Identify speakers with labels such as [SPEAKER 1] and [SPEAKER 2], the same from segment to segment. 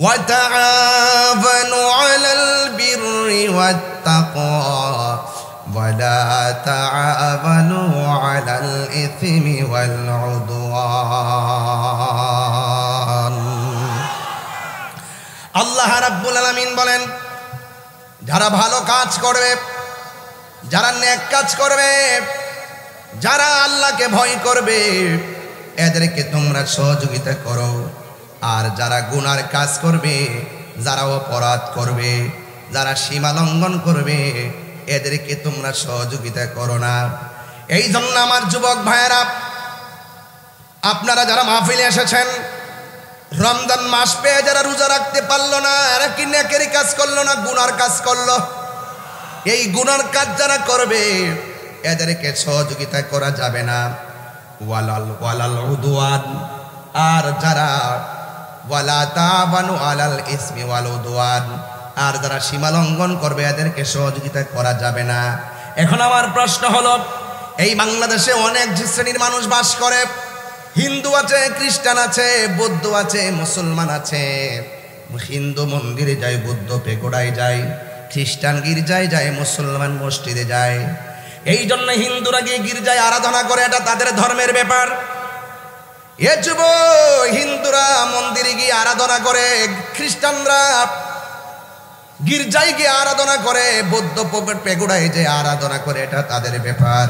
[SPEAKER 1] وتعاونوا على البر والتقوى ولا تعاونوا على الإثم والعدوان আল্লাহ রাব্বুল আলামিন বলেন, যারা ভালো কাজ করবে, যারা নেক কাজ করবে, যারা আল্লাহকে ভয় করবে, এদেরকে তোমরা সহযোগিতা করো। আর যারা গুনার কাজ করবে, যারা অপরাধ করবে, যারা সীমা লঙ্ঘন করবে, এদেরকে তোমরা সহযোগিতা করো না। এই জন্য আমার যুবক ভাইয়েরা, আপনারা যারা মাহফিলে এসেছেন, রমজান মাস পেয়ে যারা রোজা রাখতে পারলো না, এরা কি নেকের কাজ করলো না গুনার কাজ করলো? এই গুনার কাজ যারা করবে, এদেরকে সহযোগিতা করা যাবে না। ওয়ালাল উদওয়ান, আর যারা ওয়ালা তাবানু আলাল ইসমি ওয়াল উদওয়ান, আর যারা সীমা লঙ্ঘন করবে, এদেরকে সহযোগিতা করা যাবে না। এখন আমার প্রশ্ন হলো, এই বাংলাদেশে অনেক শ্রেণীর মানুষ বাস করে। হিন্দু আছে, খ্রিস্টান আছে, বৌদ্ধ আছে, মুসলমান আছে। হিন্দু মন্দিরে যায়, বৌদ্ধ পেগোড়ায় যায়, খ্রিস্টান গির্জায় যায়, মুসলমান মসজিদে যায়। এই জন্য হিন্দুরা গিয়ে গির্জায় আরাধনা করে, এটা তাদের ধর্মের ব্যাপার। এ যুব, হিন্দুরা মন্দিরে গিয়ে আরাধনা করে, খ্রিস্টানরা গির্জায় গিয়ে আরাধনা করে, বৌদ্ধ পেগোড়ায় যে আরাধনা করে, এটা তাদের ব্যাপার।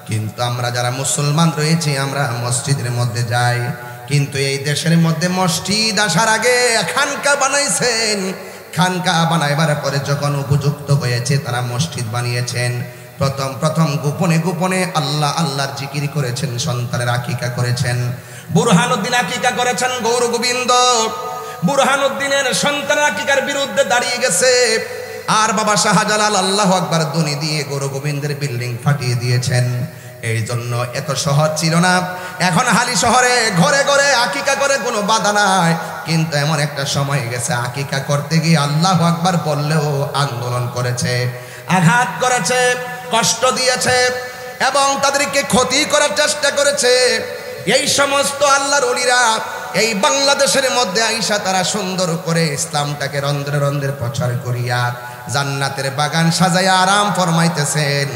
[SPEAKER 1] কিন্তু আমরা যারা মুসলমান রয়েছি, আমরা মসজিদের মধ্যে যাই। কিন্তু এই দেশের মধ্যে মসজিদ আসার আগে খানকা বানাইছেন। খানকা বানাইবার পরে যখন উপযুক্ত হয়েছে, তারা মসজিদ বানিয়েছেন। প্রথম গোপনে গোপনে আল্লাহর জিকির করেছেন, সন্তানের আকিকা করেছেন। বুরহানুদ্দিন আকিকা করেছেন, গৌর গোবিন্দ বুরহানুদ্দিনের সন্তানের আকিকার বিরুদ্ধে দাঁড়িয়ে গেছে। আর বাবা শাহজালাল আল্লাহু আকবার ধ্বনি দিয়ে গৌর গোবিন্দের বিল্ডিং ফাটিয়ে দিয়েছেন। এই জন্য এত সহজ ছিল না। এখন হালি শহরে ঘরে ঘরে আকিকা করে, কোনো বাধা নাই। কিন্তু এমন একটা সময় গেছে, আকিকা করতে গিয়ে আল্লাহু আকবার বললেও আন্দোলন করেছে, আঘাত করেছে, কষ্ট দিয়েছে এবং তাদেরকে ক্ষতি করার চেষ্টা করেছে। এই সমস্ত আল্লাহর ওলিরা এই বাংলাদেশের মধ্যে আইসা তারা সুন্দর করে ইসলামটাকে রন্ধ্রে রন্ধ্রে প্রচার করিয়া জান্নাতের বাগান সাজাইয়া আরাম ফরমাইতেছেন।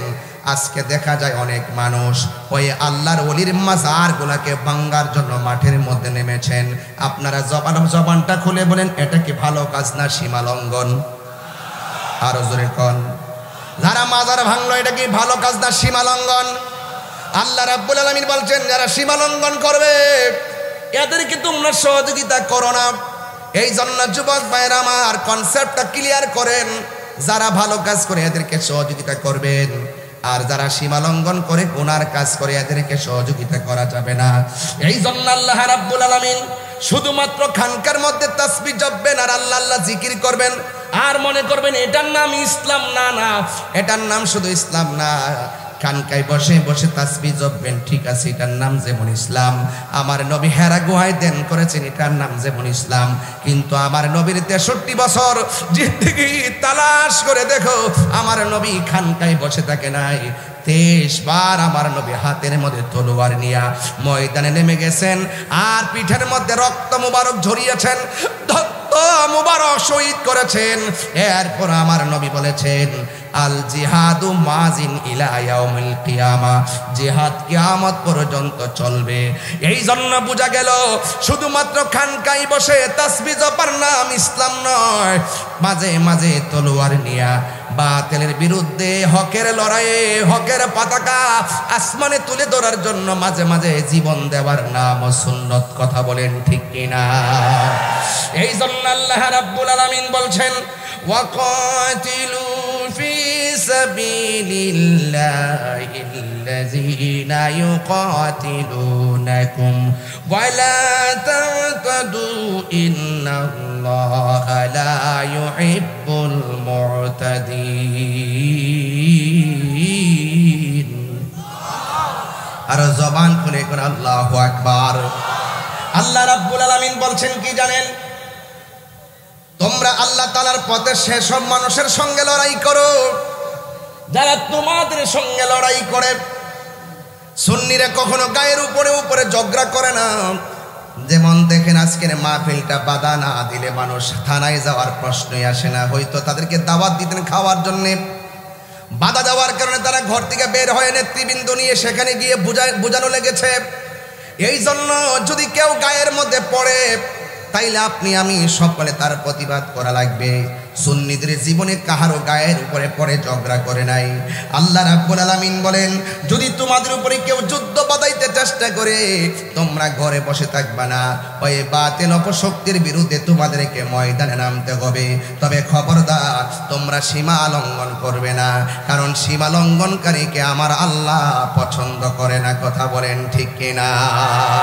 [SPEAKER 1] আজকে দেখা যায় অনেক মানুষ ওই আল্লাহর ওলির মাজার গুলাকে ভাঙ্গার জন্য মাঠের মধ্যে নেমেছেন। আপনারা জবানটা খুলে বলেন, এটা কি ভালো কাজ না সীমা লঙ্ঘন? আরো জোরে কোন, যারা মাজার ভাঙলো, এটা কি ভালো কাজ না সীমা লঙ্ঘন? আল্লাহ রাব্বুল আলামিন বলছেন, যারা সীমা লঙ্ঘন করবে, এদেরকে তোমরা সহযোগিতা করো না। এই জন্য যুবক ভাইরা আমার, কনসেপ্টটা ক্লিয়ার করেন। যারা ভালো কাজ করে, এদেরকে সহযোগিতা করবেন। আর যারা সীমা লঙ্ঘন করে, গুনার কাজ করে, এদেরকে সহযোগিতা করা যাবে না। এই জন্য আল্লাহ রাব্বুল আলামিন শুধুমাত্র খানকার মধ্যে তাসবিহ জপবেন আর আল্লাহ আল্লাহ জিকির করবেন, আর মনে করবেন এটার নাম ইসলাম। না না, এটার নাম শুধু ইসলাম না। খানকায় বসে বসে তাসবিহ জপবেন, ঠিক আছে, এটার নাম যেমন ইসলাম। আমার নবী হেরা গুহায় ধ্যান করেছেন, এটার নাম যেমন ইসলাম। কিন্তু আমার নবীর 63 বছর জিন্দেগি তালাশ করে দেখো, আমার নবী খানকায় বসে থাকে নাই। 23 বার আমার নবী হাতের মধ্যে তলোয়ার নিয়া ময়দানে নেমে গেছেন, আর পিঠের মধ্যে রক্ত মুবারক ঝরিয়েছেন, রক্ত মুবারক শহীদ করেছেন। এরপর আমার নবী বলেছেন, আল জিহাদু মাজিন ইলা ইয়াউমিল কিয়ামা, জিহাদ কিয়ামত পর্যন্ত চলবে। এই জন্য বোঝা গেল, শুধুমাত্র খানকায় বসে তাসবিহ জপার নাম ইসলাম নয়। মাঝে মাঝে তলোয়ার নিয়া বাতিলের বিরুদ্ধে হকের লড়াইয়ে হকের পতাকা আসমানে তুলে ধরার জন্য মাঝে মাঝে জীবন দেওয়ার নাম সুন্নত। কথা বলেন ঠিক কিনা? এই জন্য আল্লাহ রাব্বুল আলামিন বলছেন, ওয়াকাতিলু ফি সাবিলিল্লাহিল্লাযীনা ইউকাতিলুনাকুম ওয়ালা তা'তাদু ইন্নাল্লাহা লা ইউহিব্বুল মু'তাদিন। আর জবান খুলে কোন আল্লাহু আকবার। আল্লাহ রাব্বুল আলামিন বলছেন কি জানেন? তোমরা আল্লাহ তাআলার পথে সেসব মানুষের সঙ্গে লড়াই করো যারা তোমাদের সঙ্গে লড়াই করে। সুন্নিরা কখনো গায়ের উপরে উপরে ঝগড়া করে না, যেমন দেখেন আজকের মাহফিলটা বাধা না দিলে মানুষ থানায় যাওয়ার প্রশ্নই আসে না। হয়তো তাদেরকে দাওয়াত দিতেন খাওয়ার জন্যে, বাধা দেওয়ার কারণে তারা ঘর থেকে বের হয়ে নেতৃবৃন্দ নিয়ে সেখানে গিয়ে বোঝানো লেগেছে। এই জন্য যদি কেউ গায়ের মধ্যে পড়ে তাইলে আপনি আমি সকলে তার প্রতিবাদ করা লাগবে। সুন্নিদের জীবনে কাহারও গায়ের উপরে পড়ে ঝগড়া করে নাই। আল্লাহ রাব্বুল আলামিন বলেন, যদি তোমাদের উপরে কেউ যুদ্ধ বাঁধাইতে চেষ্টা করে তোমরা ঘরে বসে থাকবা না, ওই বাতিল অপশক্তির বিরুদ্ধে তোমাদেরকে ময়দানে নামতে হবে। তবে খবরদার তোমরা সীমা লঙ্ঘন করবে না, কারণ সীমা লঙ্ঘনকারীকে আমার আল্লাহ পছন্দ করে না। কথা বলেন ঠিক কিনা?